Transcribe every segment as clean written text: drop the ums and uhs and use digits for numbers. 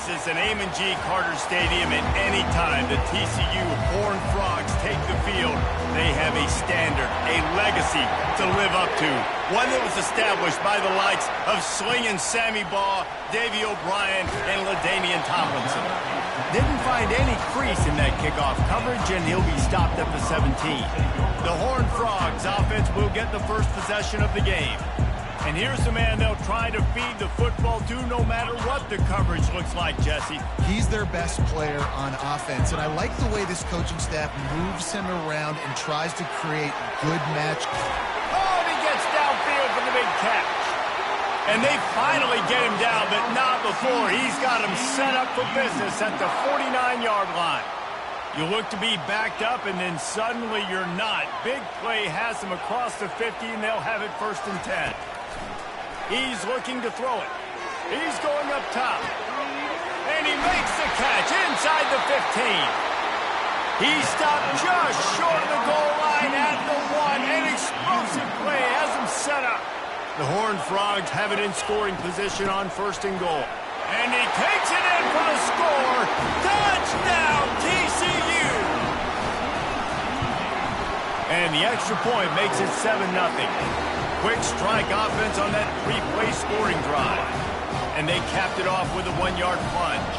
is an Amon G. Carter Stadium, and any time the TCU Horned Frogs take the field, they have a standard, a legacy to live up to. One that was established by the likes of Slingin' Sammy Baugh, Davey O'Brien, and LaDainian Tomlinson. Didn't find any crease in that kickoff coverage, and he'll be stopped at the 17. The Horned Frogs offense will get the first possession of the game. And here's the man they'll try to feed the football to no matter what the coverage looks like, Jesse. He's their best player on offense, and I like the way this coaching staff moves him around and tries to create good match. Oh, and he gets downfield for the big catch. And they finally get him down, but not before. He's got him set up for business at the 49-yard line. You look to be backed up, and then suddenly you're not. Big play has him across the 50, and they'll have it 1st and 10. He's looking to throw it. He's going up top. And he makes the catch inside the 15. He stopped just short of the goal line at the 1. An explosive play has him set up. The Horned Frogs have it in scoring position on 1st and goal. And he takes it in for the score. Touchdown, TCU! And the extra point makes it 7-0. Quick strike offense on that 3-play scoring drive. And they capped it off with a 1-yard plunge.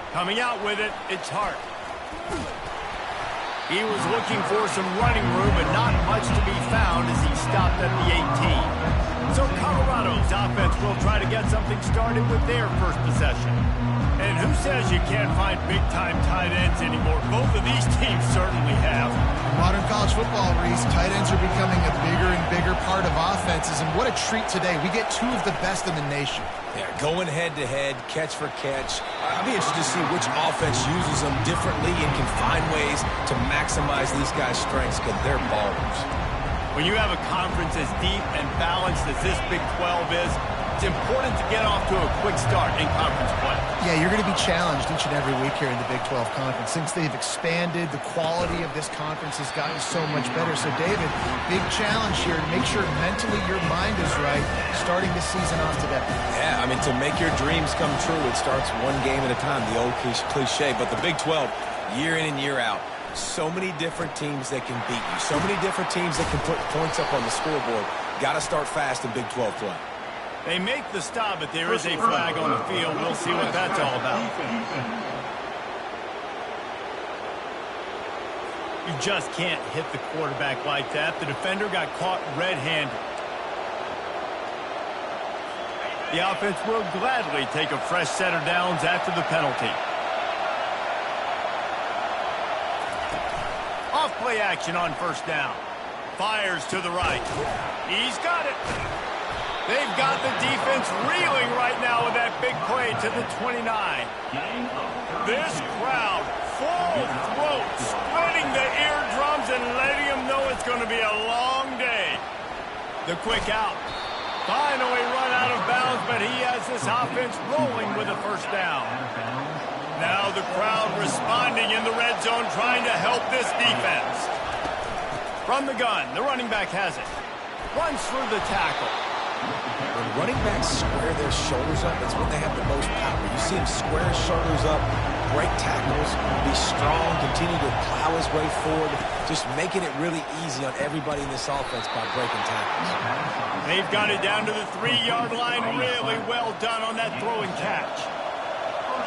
Coming out with it, it's Hart. He was looking for some running room, but not much to be found as he stopped at the 18. So Colorado's offense will try to get something started with their first possession. And who says you can't find big-time tight ends anymore? Both of these teams certainly have. In modern college football, Reese, tight ends are becoming a bigger and bigger part of offenses, and what a treat today. We get 2 of the best in the nation. Yeah, going head-to-head, catch for catch. I'll be interested to see which offense uses them differently and can find ways to maximize these guys' strengths because they're ballers. When you have a conference as deep and balanced as this Big 12 is, it's important to get off to a quick start in conference play. Yeah, you're going to be challenged each and every week here in the Big 12 Conference. Since they've expanded, the quality of this conference has gotten so much better. So, David, big challenge here to make sure mentally your mind is right starting the season off today. Yeah, I mean, to make your dreams come true, it starts one game at a time, the old cliche. But the Big 12, year in and year out, so many different teams that can beat you, so many different teams that can put points up on the scoreboard. Got to start fast in Big 12 play. They make the stop, but there is a flag on the field. We'll see what that's all about. You just can't hit the quarterback like that. The defender got caught red-handed. The offense will gladly take a fresh set of downs after the penalty. Off-play action on 1st down. Fires to the right. He's got it. They've got the defense reeling right now with that big play to the 29. This crowd, full throat, splitting the eardrums and letting them know it's going to be a long day. The quick out. Finally run out of bounds, but he has this offense rolling with a 1st down. Now the crowd responding in the red zone, trying to help this defense. From the gun, the running back has it. Runs through the tackle. When running backs square their shoulders up, that's when they have the most power. You see him square his shoulders up, break tackles, be strong, continue to plow his way forward, just making it really easy on everybody in this offense by breaking tackles. They've got it down to the 3-yard line. Really well done on that throw and catch.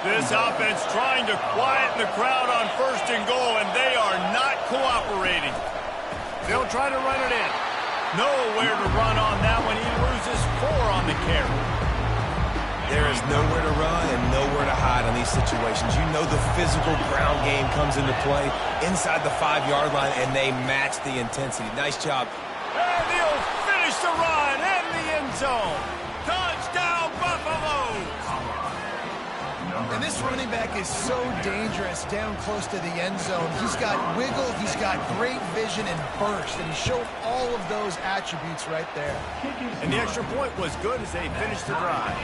This offense trying to quieten the crowd on 1st and goal, and they are not cooperating. They'll try to run it in. Nowhere to run on that one. He loses 4 on the carry. There is nowhere to run and nowhere to hide on these situations. You know the physical ground game comes into play inside the 5-yard line, and they match the intensity. Nice job. And he'll finish the run in the end zone. Touchdown, Buffaloes! And this running back is so dangerous down close to the end zone. He's got wiggle, he's got great vision and burst, and he showed all of those attributes right there. And the extra point was good as they finished the drive.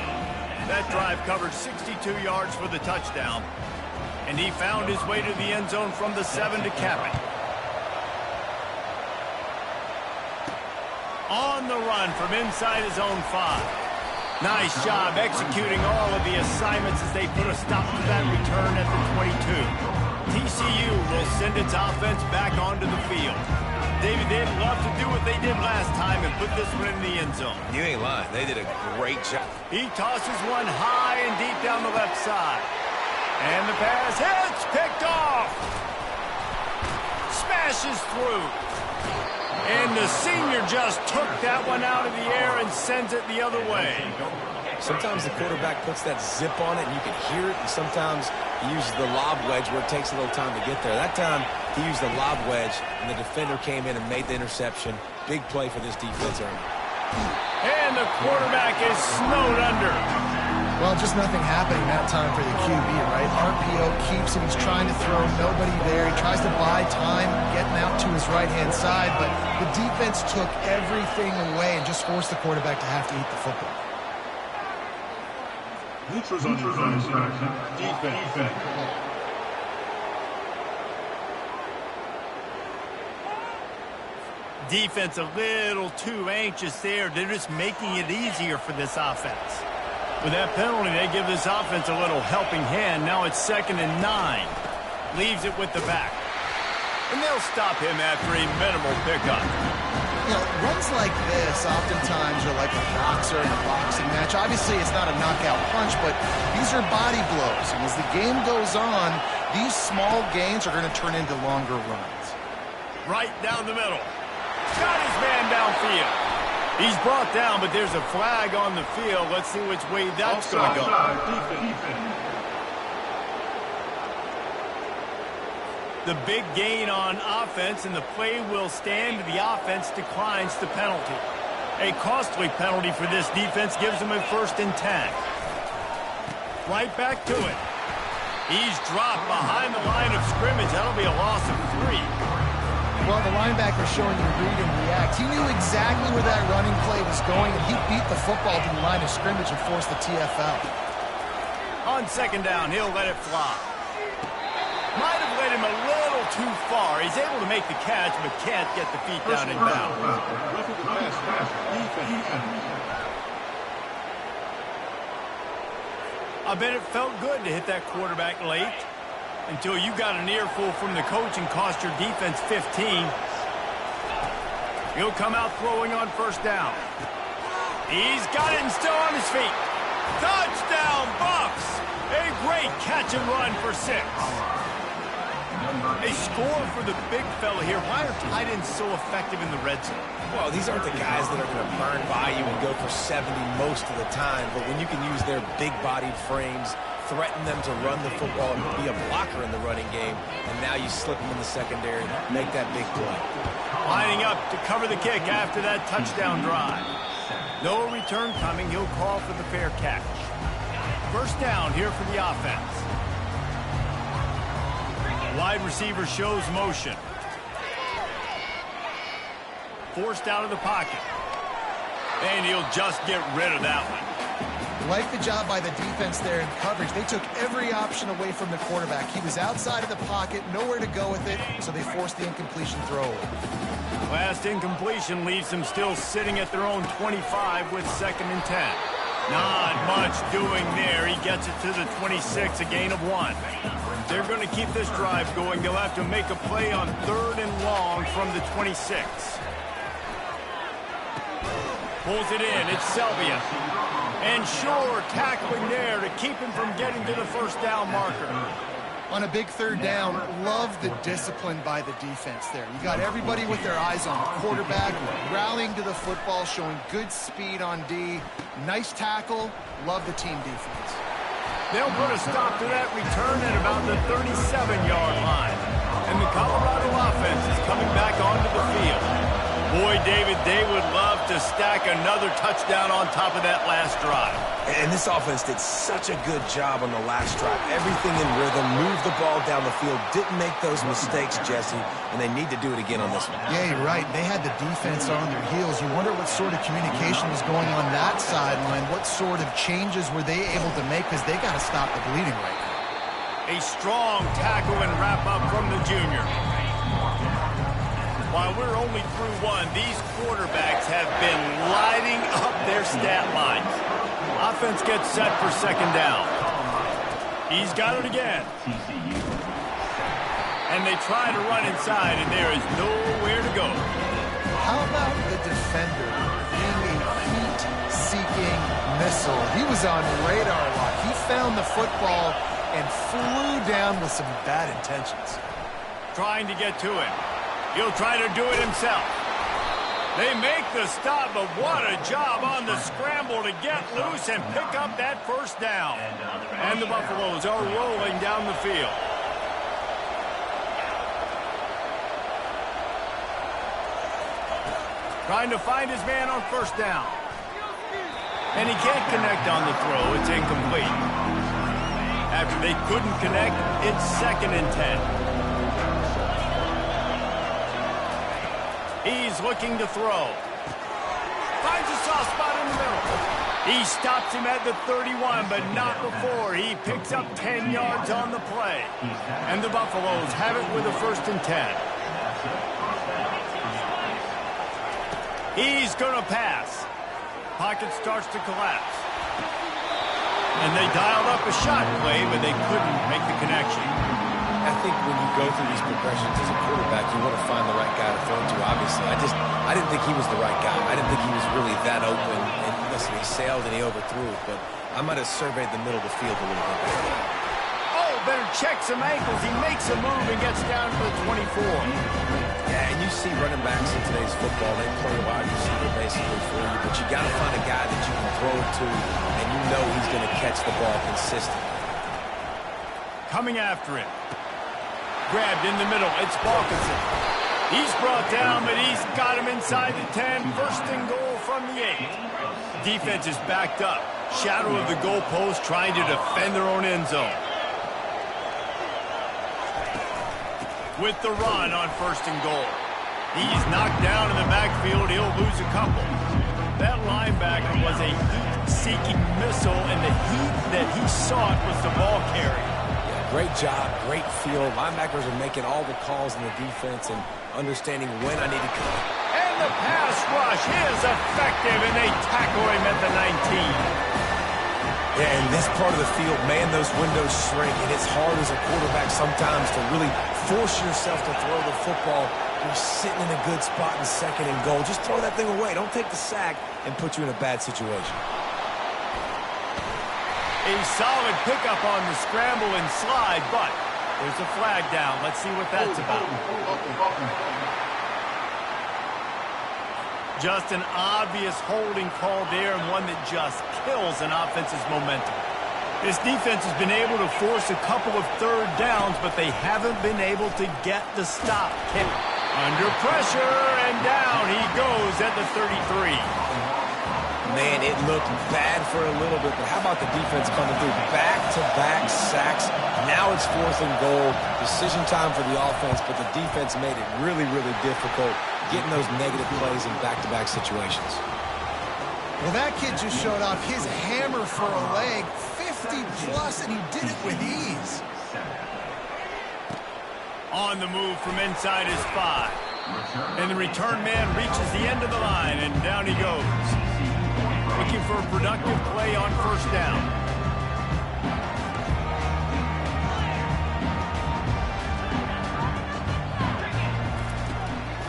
That drive covered 62 yards for the touchdown, and he found his way to the end zone from the 7 to cap it. On the run from inside his own 5. Nice job executing all of the assignments as they put a stop to that return at the 22. TCU will send its offense back onto the field. David, they'd love to do what they did last time and put this one in the end zone. You ain't lying. They did a great job. He tosses one high and deep down the left side. And the pass hits, picked off. Smashes through. And the senior just took that one out of the air and sends it the other way. Sometimes the quarterback puts that zip on it and you can hear it, and sometimes he uses the lob wedge where it takes a little time to get there. That time he used the lob wedge and the defender came in and made the interception. Big play for this defense, Ernie. And the quarterback is snowed under. Well, just nothing happening that time for the QB, right? RPO keeps him. He's trying to throw, nobody there. He tries to buy time, getting out to his right-hand side, but the defense took everything away and just forced the quarterback to have to eat the football. Defense. Defense a little too anxious there. They're just making it easier for this offense. With that penalty, they give this offense a little helping hand. Now it's 2nd and 9. Leaves it with the back. And they'll stop him after a minimal pickup. You know, runs like this oftentimes are like a boxer in a boxing match. Obviously, it's not a knockout punch, but these are body blows. And as the game goes on, these small gains are going to turn into longer runs. Right down the middle. Got his man downfield. He's brought down, but there's a flag on the field. Let's see which way that's going to go. The big gain on offense, and the play will stand. The offense declines the penalty. A costly penalty for this defense gives them a 1st and 10. Right back to it. He's dropped behind the line of scrimmage. That'll be a loss of 3. Well, the linebacker showing you read and react. He knew exactly where that running play was going, and he beat the football to the line of scrimmage and forced the TFL. On 2nd down, he'll let it fly. Might have led him a little too far. He's able to make the catch, but can't get the feet down in bounds. I bet it felt good to hit that quarterback late. Until you got an earful from the coach and cost your defense 15. He'll come out throwing on 1st down. He's got it and still on his feet. Touchdown, Bucks! A great catch and run for 6. A score for the big fella here. Why are tight ends so effective in the red zone? Well, these aren't the guys that are going to burn by you and go for 70 most of the time, but when you can use their big-bodied frames, threaten them to run the football and be a blocker in the running game, and now you slip them in the secondary, make that big play. Lining up to cover the kick after that touchdown drive. No return coming. He'll call for the fair catch. 1st down here for the offense. Wide receiver shows motion. Forced out of the pocket. And he'll just get rid of that one. Like the job by the defense there in coverage. They took every option away from the quarterback. He was outside of the pocket, nowhere to go with it, so they forced the incompletion throw. Last incompletion leaves them still sitting at their own 25 with 2nd and 10. Not much doing there. He gets it to the 26, a gain of 1. They're going to keep this drive going. They'll have to make a play on 3rd and long from the 26. Pulls it in. It's Selvia. And sure, tackling there to keep him from getting to the 1st down marker. On a big 3rd down, love the discipline by the defense there. You got everybody with their eyes on the quarterback, rallying to the football, showing good speed on D. Nice tackle. Love the team defense. They'll put a stop to that return at about the 37-yard line. And the Colorado offense is coming back onto the field. Boy, David, they would love to stack another touchdown on top of that last drive. And this offense did such a good job on the last drive. Everything in rhythm, moved the ball down the field, didn't make those mistakes, Jesse, and they need to do it again on this one. Yeah, you're right. They had the defense on their heels. You wonder what sort of communication was going on that sideline. What sort of changes were they able to make, because they got to stop the bleeding right now. A strong tackle and wrap up from the junior. While we're only through one, these quarterbacks have been lighting up their stat lines. Offense gets set for second down. He's got it again. And they try to run inside, and there is nowhere to go. How about the defender being a heat-seeking missile? He was on radar lock. He found the football and flew down with some bad intentions. Trying to get to him. He'll try to do it himself. They make the stop, but what a job on the scramble to get loose and pick up that first down. And the Buffaloes are rolling down the field. Trying to find his man on first down. And he can't connect on the throw. It's incomplete. After they couldn't connect, it's 2nd and 10. He's looking to throw. Finds a soft spot in the middle. He stops him at the 31, but not before. He picks up 10 yards on the play. And the Buffaloes have it with a 1st and 10. He's going to pass. Pocket starts to collapse. And they dialed up a shot play, but they couldn't make the connection. I think when you go through these progressions as a quarterback, you want to find the right guy to throw to, obviously. I didn't think he was the right guy. I didn't think he was really that open. And listen, he sailed and he overthrew it, but I might have surveyed the middle of the field a little bit better. Oh, better check some ankles. He makes a move and gets down to the 24. Yeah, and you see running backs in today's football, they play wide receiver basically for you, but you got to find a guy that you can throw it to, and you know he's going to catch the ball consistently. Coming after him. Grabbed in the middle. It's Balkinson. He's brought down, but he's got him inside the 10. 1st and goal from the 8. Defense is backed up. Shadow of the goalpost trying to defend their own end zone. With the run on 1st and goal. He's knocked down in the backfield. He'll lose a couple. That linebacker was a heat-seeking missile, and the heat that he sought was the ball carry. Great job, great feel. Linebackers are making all the calls in the defense and understanding when I need to come. And the pass rush is effective, and they tackle him at the 19. Yeah, in this part of the field, man, those windows shrink, and it's hard as a quarterback sometimes to really force yourself to throw the football. You're sitting in a good spot in 2nd and goal. Just throw that thing away. Don't take the sack and put you in a bad situation. A solid pickup on the scramble and slide, but there's a flag down. Let's see what that's about. Just an obvious holding call there, and one that just kills an offense's momentum. This defense has been able to force a couple of 3rd downs, but they haven't been able to get the stop. Under pressure, and down he goes at the 33. Man, it looked bad for a little bit, but how about the defense coming through? Back-to-back sacks. Now it's 4th and goal. Decision time for the offense, but the defense made it really, really difficult getting those negative plays in back-to-back situations. Well, that kid just showed off his hammer for a leg, 50-plus, and he did it with ease. On the move from inside his 5. And the return man reaches the end of the line, and down he goes. Looking for a productive play on 1st down.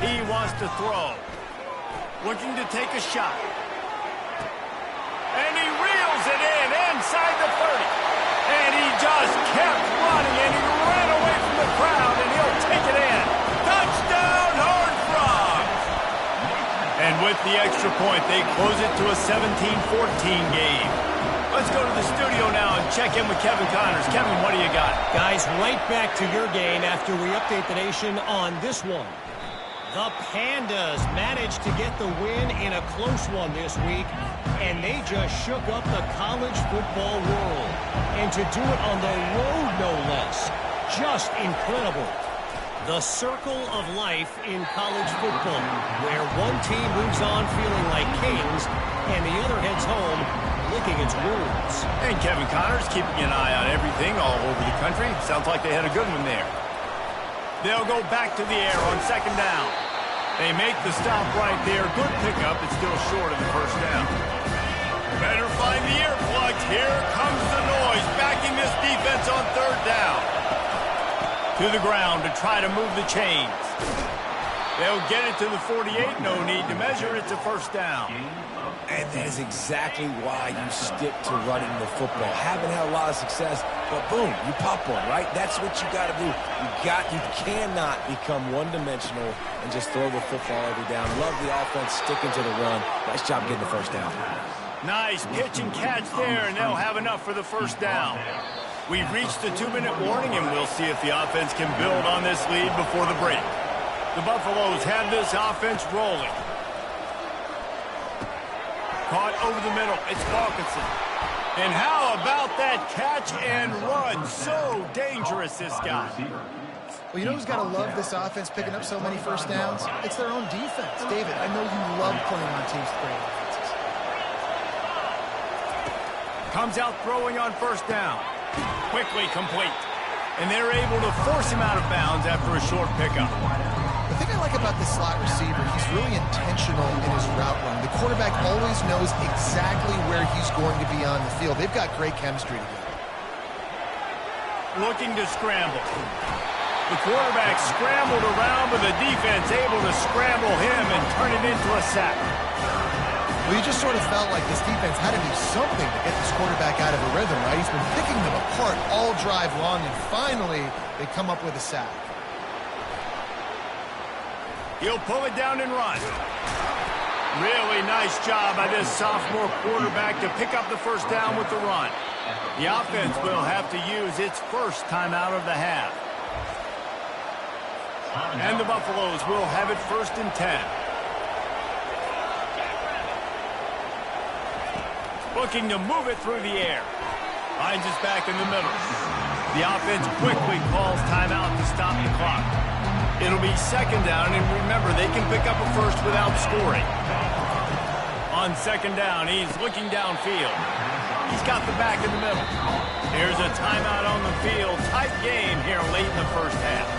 He wants to throw. Looking to take a shot. And he reels it in inside the 30. And he just kept running, and he ran away from the crowd, and he'll take it in. Touchdown, Horned Frogs! And with the extra point, they close it to a 17-14 game. Let's go to the studio now and check in with Kevin Connors. Kevin, what do you got? Guys, right back to your game after we update the nation on this one. The Pandas managed to get the win in a close one this week, and they just shook up the college football world. And to do it on the road, no less. Just incredible. The circle of life in college football, where one team moves on feeling like kings, and the other heads home licking its wounds. And Kevin Connors keeping an eye on everything all over the country. Sounds like they had a good one there. They'll go back to the air on 2nd down. They make the stop right there. Good pickup. It's still short of the first down. Better find the earplugs. Here comes the noise, backing this defense on third down. To the ground to try to move the chains. They'll get it to the 48. No need to measure. It's a first down. And that is exactly why you stick to running the football. Haven't had a lot of success, but boom, you pop one, right? That's what you got to do. You cannot become one-dimensional and just throw the football every down. Love the offense sticking to the run. Nice job getting the first down. Nice pitch and catch there, and they'll have enough for the first down. We've reached the 2-minute warning, and we'll see if the offense can build on this lead before the break. The Buffaloes have this offense rolling. Caught over the middle. It's Hawkinson. And how about that catch and run? So dangerous, this guy. Well, you know who's got to love this offense picking up so many first downs? It's their own defense. David, I know you love playing on teams with great offenses. Comes out throwing on first down. Quickly complete. And they're able to force him out of bounds after a short pickup. The thing I like about this slot receiver, he's really intentional in his route run. The quarterback always knows exactly where he's going to be on the field. They've got great chemistry together. Looking to scramble. The quarterback scrambled around, but the defense able to scramble him and turn it into a sack. Well, you just sort of felt like this defense had to do something to get this quarterback out of a rhythm, right? He's been picking them apart all drive long, and finally they come up with a sack. He'll pull it down and run. Really nice job by this sophomore quarterback to pick up the first down with the run. The offense will have to use its first timeout of the half. And the Buffaloes will have it 1st and 10. Looking to move it through the air. Finds us back in the middle. The offense quickly calls timeout to stop the clock. It'll be 2nd down, and remember, they can pick up a first without scoring. On 2nd down, he's looking downfield. He's got the back in the middle. Here's a timeout on the field. Tight game here late in the first half.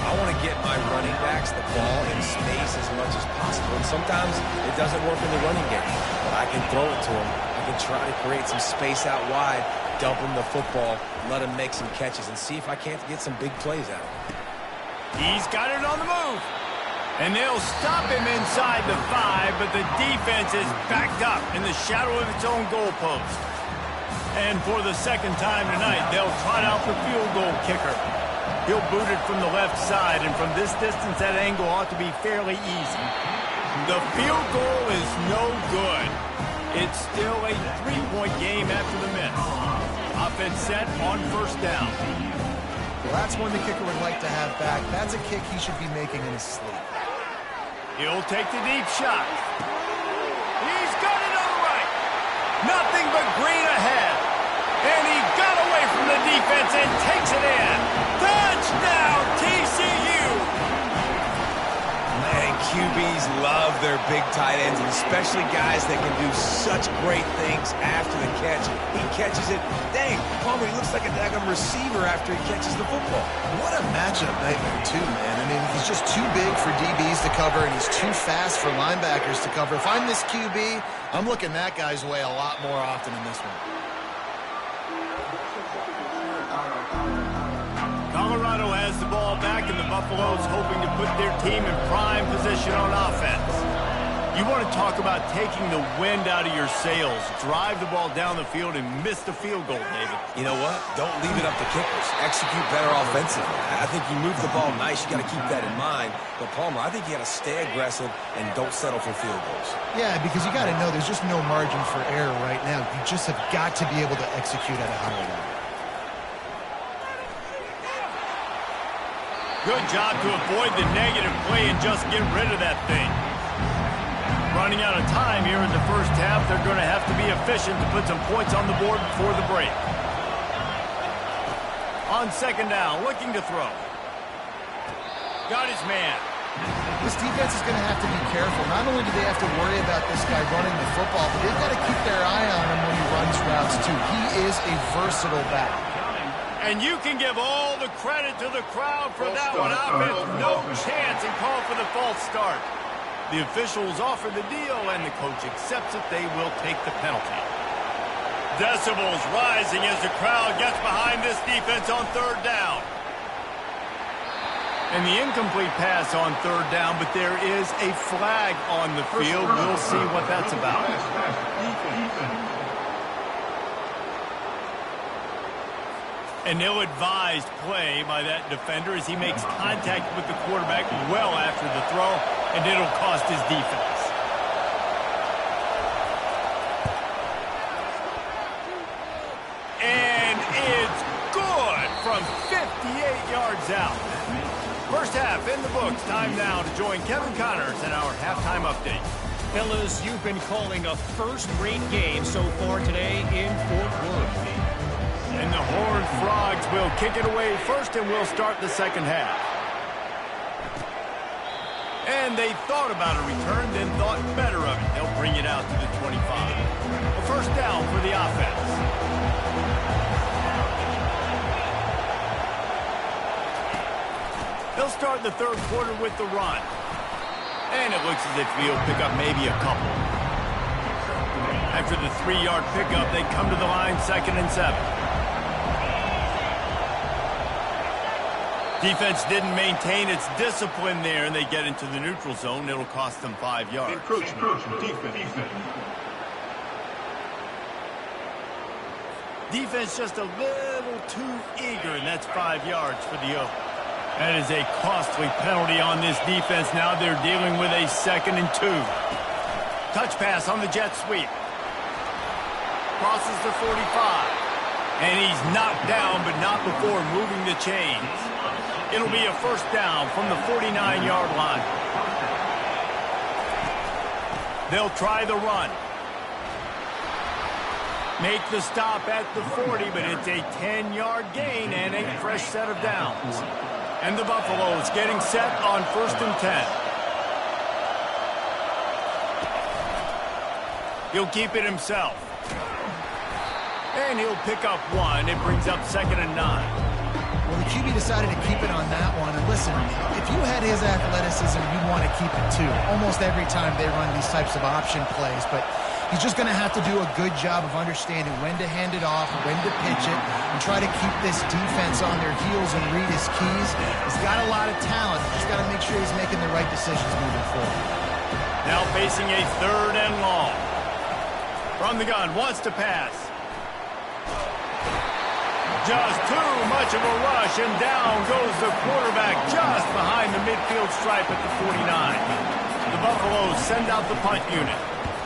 I want to get my running backs the ball in space as much as possible. And sometimes it doesn't work in the running game, but I can throw it to them. I can try to create some space out wide, dump them the football, let them make some catches, and see if I can't get some big plays out of them. He's got it on the move. And they'll stop him inside the 5, but the defense is backed up in the shadow of its own goalpost. And for the 2nd time tonight, they'll trot out the field goal kicker. He'll boot it from the left side, and from this distance, that angle ought to be fairly easy. The field goal is no good. It's still a 3-point game after the miss. Offense set on 1st down. Well, that's one the kicker would like to have back. That's a kick he should be making in his sleep. He'll take the deep shot. He's got it on the right. Nothing but green ahead. And he got away from the defense and takes it in. Touchdown, TCU! Man, QBs love their big tight ends, and especially guys that can do such great things after the catch. He catches it. Dang, Palmer, he looks like a daggum receiver after he catches the football. What a matchup nightmare, too, man. I mean, he's just too big for DBs to cover, and he's too fast for linebackers to cover. If I'm this QB, I'm looking that guy's way a lot more often in this one. Colorado has the ball back, and the Buffaloes hoping to put their team in prime position on offense. You want to talk about taking the wind out of your sails. Drive the ball down the field and miss the field goal, David. You know what? Don't leave it up to kickers. Execute better offensively. I think you move the ball nice. You got to keep that in mind. But, Palmer, I think you got to stay aggressive and don't settle for field goals. Yeah, because you got to know there's just no margin for error right now. You just have got to be able to execute at a higher level. Good job to avoid the negative play and just get rid of that thing. Running out of time here in the first half, they're going to have to be efficient to put some points on the board before the break. On 2nd down, looking to throw. Got his man. This defense is going to have to be careful. Not only do they have to worry about this guy running the football, but they've got to keep their eye on him when he runs routes too. He is a versatile back. And you can give all the credit to the crowd for that one. Offense, no chance, and call for the false start. The officials offer the deal, and the coach accepts it. They will take the penalty. Decibels rising as the crowd gets behind this defense on third down. And the incomplete pass on third down, but there is a flag on the field. We'll see what that's about. An ill-advised play by that defender as he makes contact with the quarterback well after the throw, and it'll cost his defense. And it's good from 58 yards out. First half in the books. Time now to join Kevin Connors in our halftime update. Fellas, you've been calling a first-rate game so far today in Fort Worth. And the Horned Frogs will kick it away first, and we'll start the second half. And they thought about a return, then thought better of it. They'll bring it out to the 25. A first down for the offense. They'll start the third quarter with the run. And it looks as if he'll pick up maybe a couple. After the 3-yard pickup, they come to the line 2nd and 7. Defense didn't maintain its discipline there, and they get into the neutral zone. It'll cost them 5 yards. Defense just a little too eager, and that's 5 yards for the Oak. That is a costly penalty on this defense. Now they're dealing with a 2nd and 2. Touch pass on the jet sweep. Crosses the 45. And he's knocked down, but not before moving the chains. It'll be a first down from the 49-yard line. They'll try the run. Make the stop at the 40, but it's a 10-yard gain and a fresh set of downs. And the Buffaloes getting set on 1st and 10. He'll keep it himself. And he'll pick up 1. It brings up 2nd and 9. Well, the QB decided to keep it on that one. And listen, if you had his athleticism, you'd want to keep it too. Almost every time they run these types of option plays. But he's just going to have to do a good job of understanding when to hand it off, when to pitch it, and try to keep this defense on their heels and read his keys. He's got a lot of talent. He's got to make sure he's making the right decisions moving forward. Now facing a 3rd and long. From the gun, wants to pass. Just too much of a rush, and down goes the quarterback just behind the midfield stripe at the 49. The Buffaloes send out the punt unit.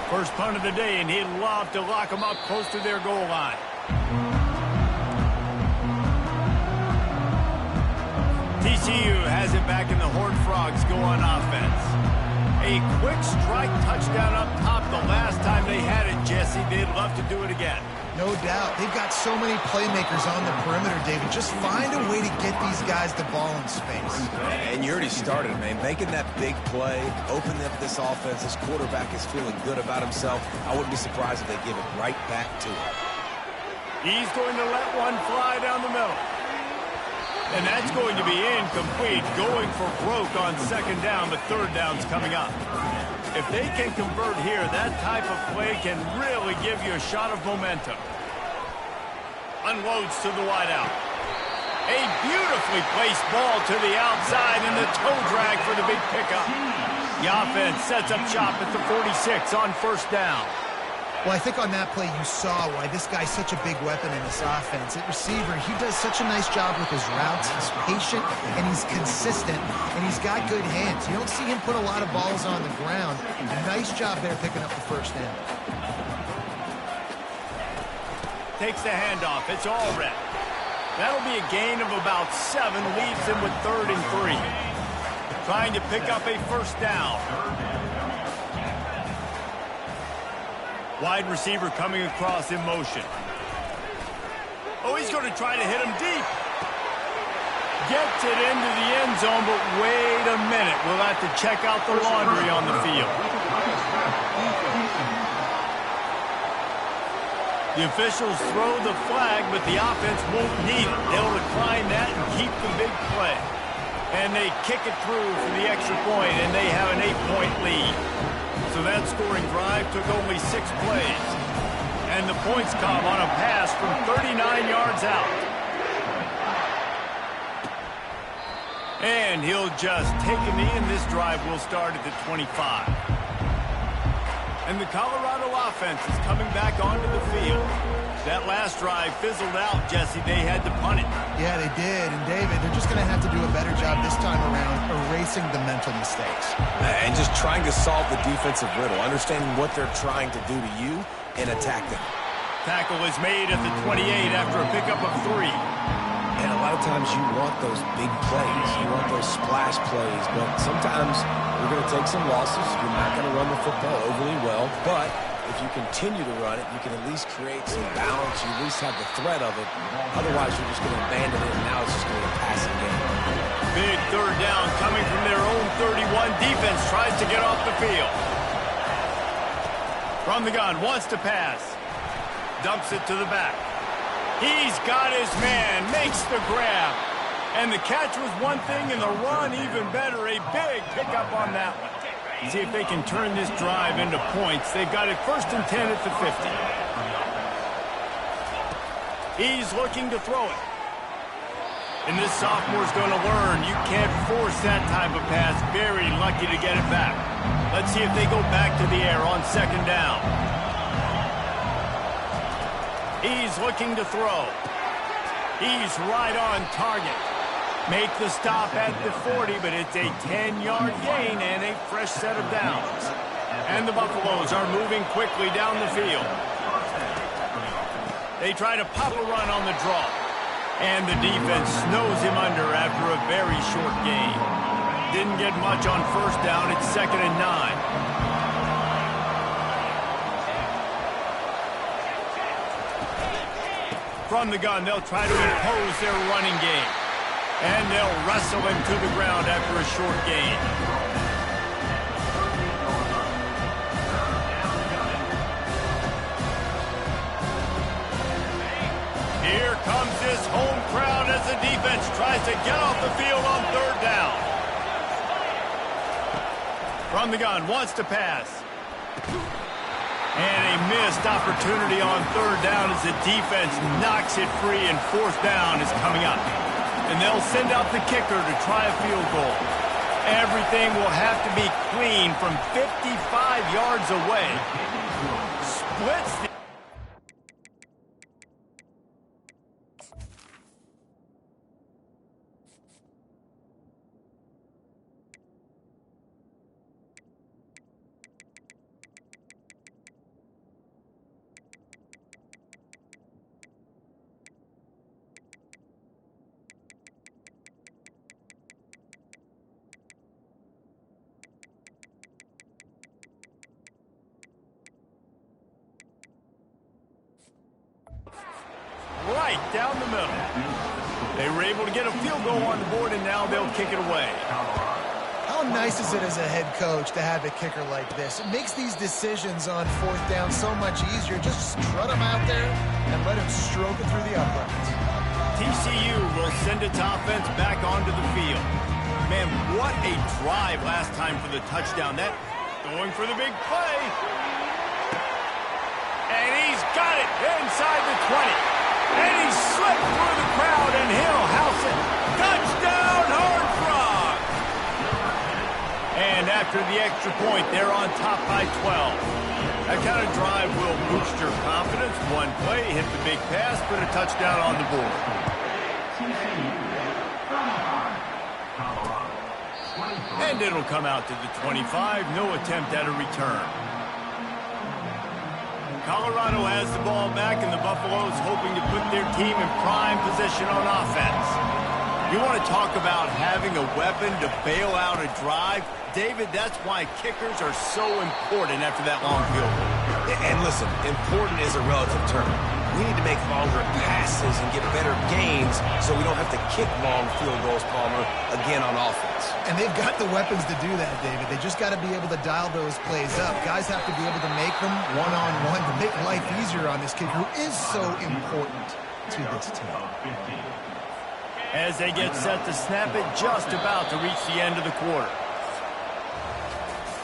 First punt of the day, and he'd love to lock them up close to their goal line. TCU has it back, and the Horned Frogs go on offense. A quick strike touchdown up top the last time they had it, Jesse. They'd love to do it again. No doubt. They've got so many playmakers on the perimeter, David. Just find a way to get these guys the ball in space. And you already started, man. Making that big play, opening up this offense. This quarterback is feeling good about himself. I wouldn't be surprised if they give it right back to him. He's going to let one fly down the middle. And that's going to be incomplete, going for broke on 2nd down, but 3rd down's coming up. If they can convert here, that type of play can really give you a shot of momentum. Unloads to the wideout. A beautifully placed ball to the outside, and the toe drag for the big pickup. The offense sets up shop at the 46 on 1st down. Well, I think on that play you saw why this guy's such a big weapon in this offense. At receiver, he does such a nice job with his routes. He's patient, and he's consistent, and he's got good hands. You don't see him put a lot of balls on the ground. Nice job there picking up the first down. Takes the handoff. It's all red. That'll be a gain of about 7, leaves him with 3rd and 3. Trying to pick up a first down. Wide receiver coming across in motion. Oh, he's going to try to hit him deep. Gets it into the end zone, but wait a minute. We'll have to check out the laundry on the field. The officials throw the flag, but the offense won't need it. They'll decline that and keep the big play. And they kick it through for the extra point, and they have an 8-point lead. So that scoring drive took only 6 plays. And the points come on a pass from 39 yards out. And he'll just take a knee, and this drive will start at the 25. And the Colorado offense is coming back onto the field. That last drive fizzled out, Jesse. They had to punt it. Yeah, they did. And, David, they're just going to have to do a better job this time around erasing the mental mistakes. And just trying to solve the defensive riddle, understanding what they're trying to do to you and attack them. Tackle is made at the 28 after a pickup of 3. And a lot of times you want those big plays. You want those splash plays. But sometimes you're going to take some losses. You're not going to run the football overly well. But if you continue to run it, you can at least create some balance. You at least have the threat of it. Otherwise, you're just going to abandon it, and now it's just going to be a passing game. Big third down coming from their own 31. Defense tries to get off the field. From the gun, wants to pass. Dumps it to the back. He's got his man, makes the grab. And the catch was one thing, and the run even better. A big pickup on that one. See if they can turn this drive into points. They've got it 1st and 10 at the 50. He's looking to throw it. And this sophomore's going to learn you can't force that type of pass. Very lucky to get it back. Let's see if they go back to the air on 2nd down. He's looking to throw. He's right on target. Make the stop at the 40, but it's a 10-yard gain and a fresh set of downs. And the Buffaloes are moving quickly down the field. They try to pop a run on the draw. And the defense snows him under after a very short gain. Didn't get much on 1st down. It's 2nd and 9. From the gun, they'll try to impose their running game. And they'll wrestle him to the ground after a short gain. Here comes this home crowd as the defense tries to get off the field on 3rd down. From the gun, wants to pass. And a missed opportunity on 3rd down as the defense knocks it free, and 4th down is coming up. And they'll send out the kicker to try a field goal. Everything will have to be clean from 55 yards away. Splits the... right down the middle. They were able to get a field goal on the board, and now they'll kick it away. How nice is it as a head coach to have a kicker like this? It makes these decisions on 4th down so much easier. Just strut him out there and let him stroke it through the uprights. TCU will send its offense back onto the field. Man, what a drive last time for the touchdown. That going for the big play. And he's got it inside the 20. And he slipped through the crowd, and he'll house it. Touchdown, Horned Frog! And after the extra point, they're on top by 12. That kind of drive will boost your confidence. One play, hit the big pass, put a touchdown on the board. And it'll come out to the 25. No attempt at a return. Colorado has the ball back, and the Buffaloes hoping to put their team in prime position on offense. You want to talk about having a weapon to bail out a drive? David, that's why kickers are so important after that long field goal. And listen, important is a relative term. We need to make longer passes and get better gains so we don't have to kick long field goals, Palmer, again on offense. And they've got the weapons to do that, David. They just got to be able to dial those plays up. Guys have to be able to make them one-on-one to make life easier on this kid who is so important to this team. As they get set to snap it, just about to reach the end of the quarter.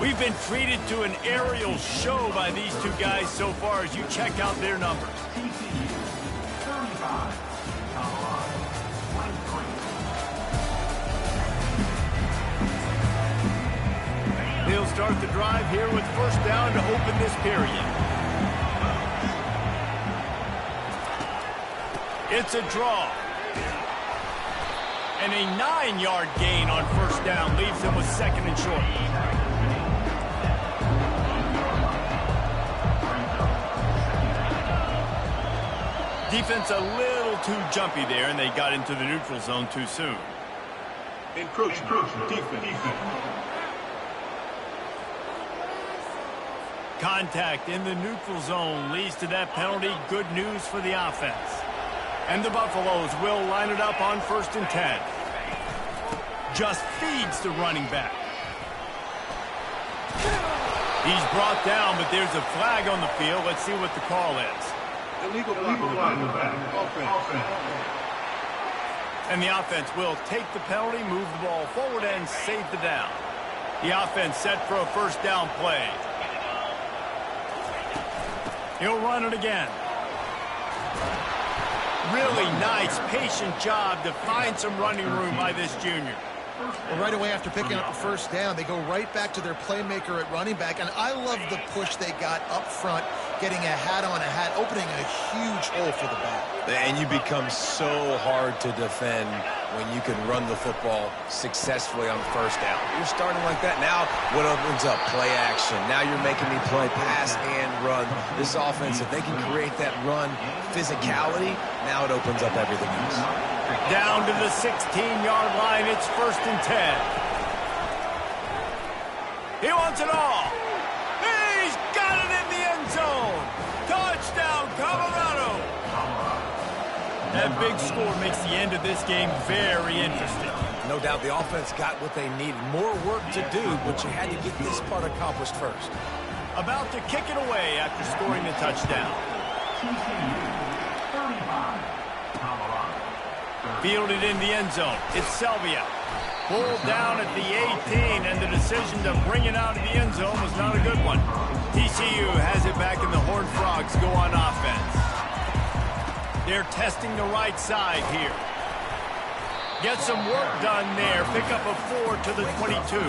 We've been treated to an aerial show by these two guys so far as you check out their numbers. They'll start the drive here with first down to open this period. It's a draw. And a 9-yard gain on first down leaves them with second and short. Defense a little too jumpy there, and they got into the neutral zone too soon. Encroachment. Defense. Contact in the neutral zone leads to that penalty. Good news for the offense. And the Buffaloes will line it up on first and 10. Just feeds the running back. He's brought down, but there's a flag on the field. Let's see what the call is. Illegal flag in the back. Offense. And the offense will take the penalty, move the ball forward, and save the down. The offense set for a first down play. He'll run it again. Really nice, patient job to find some running room by this junior. Well, right away after picking up the first down, they go right back to their playmaker at running back. And I love the push they got up front, getting a hat on a hat, opening a huge hole for the back. And you become so hard to defend when you can run the football successfully on first down. You're starting like that. Now what opens up? Play action. Now you're making me play pass and run. This offense, if they can create that run physicality, now it opens up everything else. Down to the 16-yard line. It's first and 10. He wants it all. He's got it in the end zone. Touchdown, Colorado. That big score makes the end of this game very interesting. No doubt the offense got what they needed. More work to do, but you had to get this part accomplished first. About to kick it away after scoring the touchdown. Fielded in the end zone. It's Selvia. Pulled down at the 18, and the decision to bring it out of the end zone was not a good one. TCU has it back, and the Horned Frogs go on offense. They're testing the right side here. Get some work done there. Pick up a 4 to the 22.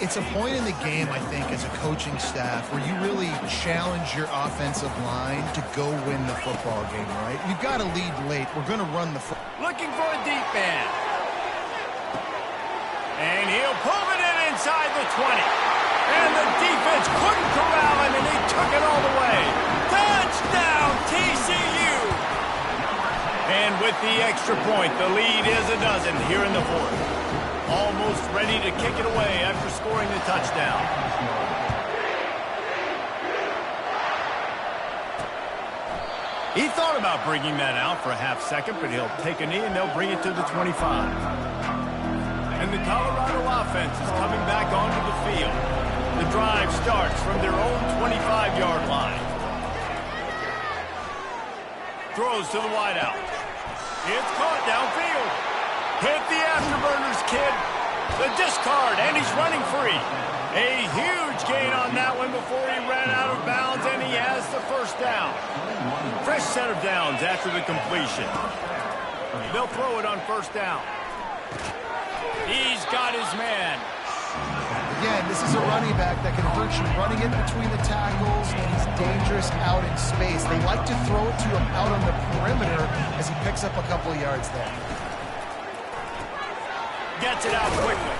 It's a point in the game, I think, as a coaching staff where you really challenge your offensive line to go win the football game, right? You've got to lead late. We're going to run the football. Looking for a deep man. And he'll pull it in inside the 20. And the defense couldn't corral him, and he took it all the way. Touchdown, TCU! And with the extra point, the lead is a dozen here in the fourth. Almost ready to kick it away after scoring the touchdown. He thought about bringing that out for a half second, but he'll take a knee and they'll bring it to the 25. And the Colorado offense is coming back onto the field. The drive starts from their own 25-yard line. Throws to the wideout. It's caught downfield. Hit the afterburners, kid. The discard, and he's running free. A huge gain on that one before he ran out of bounds, and he has the first down. Fresh set of downs after the completion. They'll throw it on first down. He's got his man. Again, this is a running back that can hurt you running it between the tackles, and he's dangerous out in space. They like to throw it to him out on the perimeter as he picks up a couple of yards there. Gets it out quickly.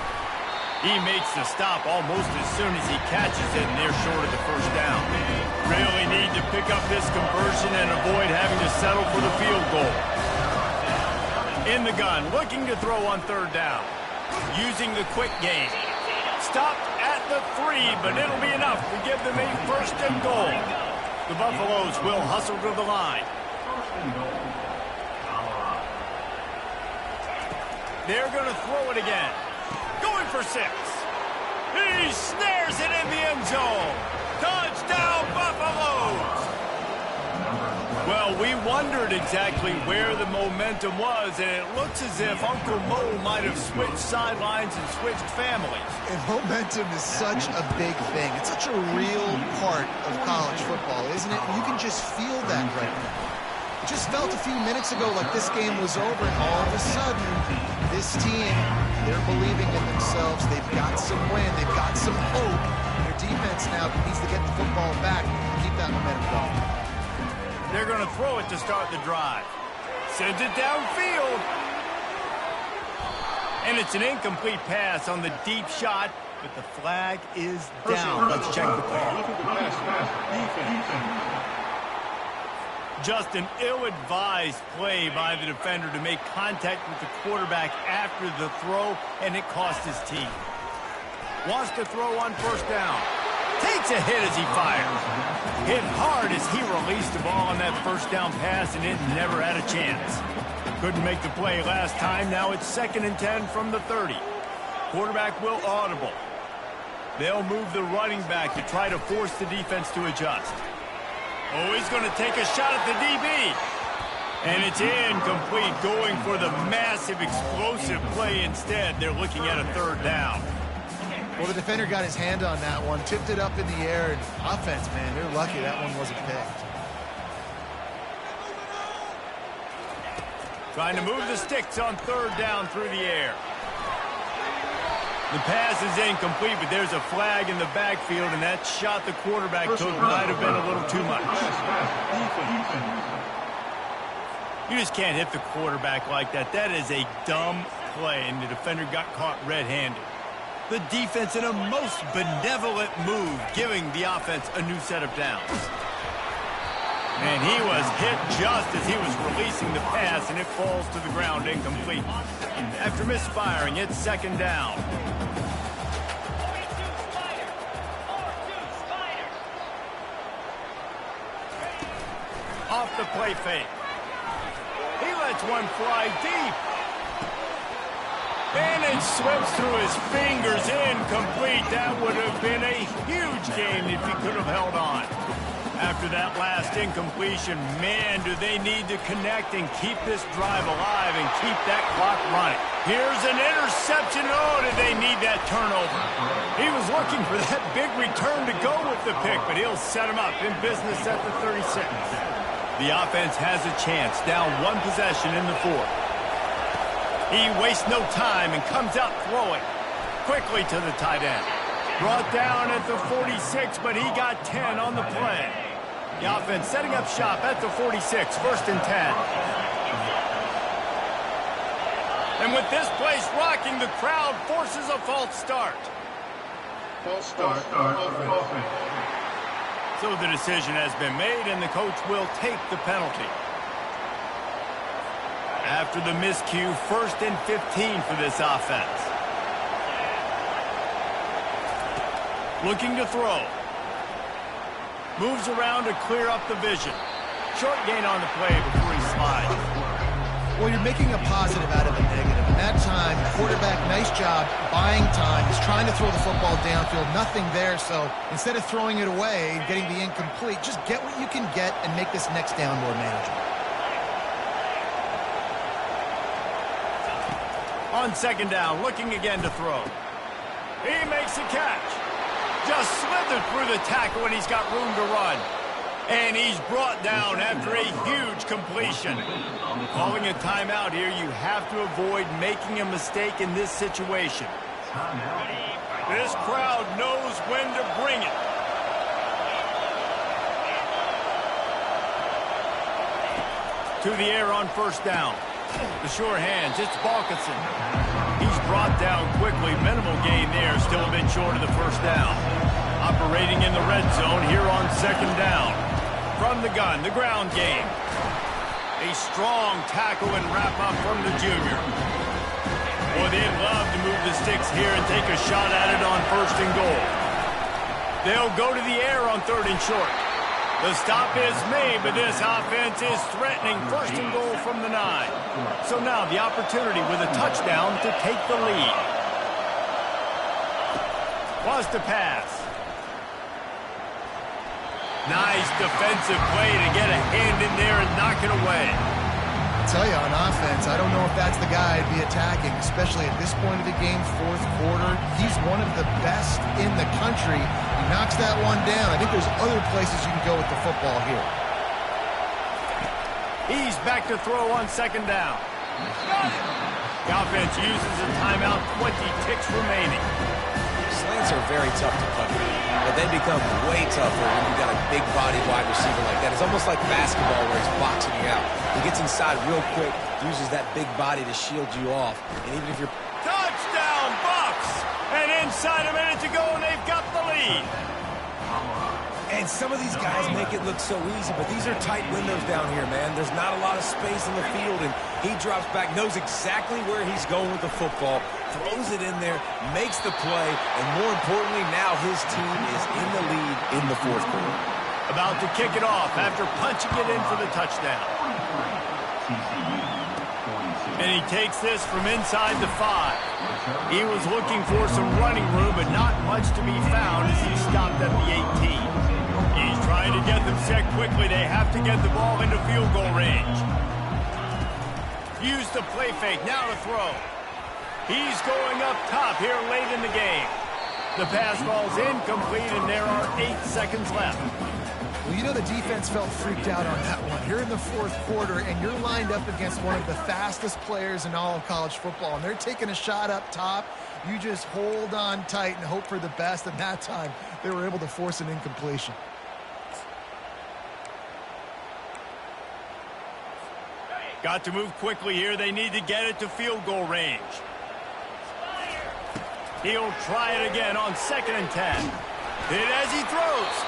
He makes the stop almost as soon as he catches it, and they're short of the first down. Really need to pick up this conversion and avoid having to settle for the field goal. In the gun, looking to throw on third down. Using the quick game. Stopped at the 3, but it'll be enough to give them a first and goal. The Buffaloes will hustle to the line. They're going to throw it again. Going for 6. He snares it in the end zone. Touchdown, Buffaloes! Well, we wondered exactly where the momentum was, and it looks as if Uncle Mo might have switched sidelines and switched families. And momentum is such a big thing. It's such a real part of college football, isn't it? You can just feel that right now. It just felt a few minutes ago like this game was over, and all of a sudden, this team, they're believing in themselves. They've got some wind. They've got some hope. Their defense now needs to get the football back and keep that momentum going. They're going to throw it to start the drive. Sends it downfield. And it's an incomplete pass on the deep shot, but the flag is down. Let's check the call. Just an ill-advised play by the defender to make contact with the quarterback after the throw, and it cost his team. Wants to throw on first down. Takes a hit as he fires. Hit hard as he released the ball on that first down pass, and it never had a chance. Couldn't make the play last time. Now it's 2nd and 10 from the 30. Quarterback will audible. They'll move the running back to try to force the defense to adjust. Oh, he's going to take a shot at the DB. And it's incomplete, going for the massive explosive play instead. They're looking at a 3rd down. Well, the defender got his hand on that one, tipped it up in the air, and offense, man, they're lucky that one wasn't picked. Trying to move the sticks on 3rd down through the air. The pass is incomplete, but there's a flag in the backfield, and that shot the quarterback took might have been a little too much. You just can't hit the quarterback like that. That is a dumb play, and the defender got caught red-handed. The defense in a most benevolent move, giving the offense a new set of downs. And he was hit just as he was releasing the pass, and it falls to the ground incomplete. After misfiring, it's 2nd down. Off the play fake. He lets one fly deep. And it slips through his fingers, incomplete. That would have been a huge game if he could have held on. After that last incompletion, man, do they need to connect and keep this drive alive and keep that clock running. Here's an interception. Oh, did they need that turnover? He was looking for that big return to go with the pick, but he'll set him up in business at the 36. The offense has a chance, down 1 possession in the 4th. He wastes no time and comes out throwing quickly to the tight end. Brought down at the 46, but he got 10 on the play. The offense setting up shop at the 46, 1st and 10. And with this place rocking, the crowd forces a false start. False start. Offense. So the decision has been made, and the coach will take the penalty. After the miscue, 1st and 15 for this offense. Looking to throw. Moves around to clear up the vision. Short gain on the play before he slides. Well, you're making a positive out of a negative. And that time, quarterback, nice job, buying time. He's trying to throw the football downfield. Nothing there, so instead of throwing it away and getting the incomplete, just get what you can get and make this next down more manageable. On 2nd down, looking again to throw. He makes a catch. Just slithered through the tackle, and he's got room to run. And he's brought down after a huge completion. Calling a timeout here, you have to avoid making a mistake in this situation. This crowd knows when to bring it. To the air on 1st down. The sure hands, it's Balkinson. He's brought down quickly. Minimal gain there, still a bit short of the 1st down. Operating in the red zone here on 2nd down. From the gun, the ground game. A strong tackle and wrap-up from the junior. Boy, they'd love to move the sticks here and take a shot at it on 1st and goal. They'll go to the air on 3rd and short. The stop is made, but this offense is threatening first and goal from the 9. So now the opportunity with a touchdown to take the lead. Was to pass. Nice defensive play to get a hand in there and knock it away. I tell you, on offense, I don't know if that's the guy I'd be attacking, especially at this point of the game, fourth quarter. He's one of the best in the country. He knocks that one down. I think there's other places you can go with the football here. He's back to throw on second down. The offense uses a timeout, 20 ticks remaining. Slants are very tough to cover, but they become way tougher when you've got a big body wide receiver like that. It's almost like basketball where he's boxing you out. He gets inside real quick, uses that big body to shield you off. And even if you're... Touchdown, Bucks! And inside a minute to go, and they've got the lead. And some of these guys make it look so easy, but these are tight windows down here, man. There's not a lot of space in the field, and he drops back, knows exactly where he's going with the football, throws it in there, makes the play, and more importantly, now his team is in the lead in the fourth quarter. About to kick it off after punching it in for the touchdown. And he takes this from inside the 5. He was looking for some running room, but not much to be found as he stopped at the 18. He's trying to get them set quickly. They have to get the ball into field goal range. Use the play fake, now to throw. He's going up top here late in the game. The pass falls incomplete, and there are 8 seconds left. Well, you know the defense felt freaked out on that one. You're in the fourth quarter, and you're lined up against one of the fastest players in all of college football, and they're taking a shot up top. You just hold on tight and hope for the best, and that time they were able to force an incompletion. Got to move quickly here. They need to get it to field goal range. He'll try it again on 2nd and 10. Hit as he throws.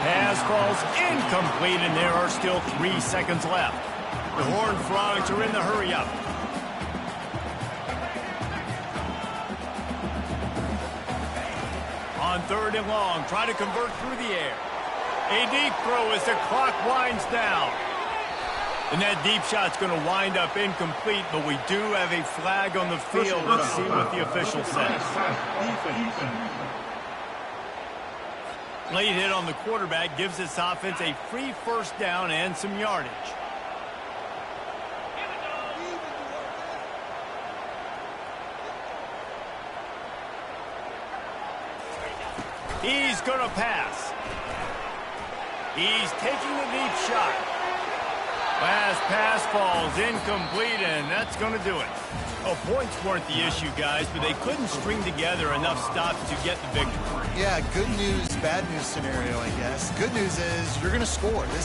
Pass falls incomplete, and there are still 3 seconds left. The Horned Frogs are in the hurry-up. On 3rd and long, try to convert through the air. A deep throw as the clock winds down. And that deep shot's going to wind up incomplete, but we do have a flag on the field. Let's see what the official says. Late hit on the quarterback gives this offense a free first down and some yardage. He's going to pass. He's taking the deep shot. Last pass falls incomplete, and that's going to do it. Oh, points weren't the issue, guys, but they couldn't string together enough stops to get the victory. Yeah, good news, bad news scenario, I guess. Good news is you're going to score. This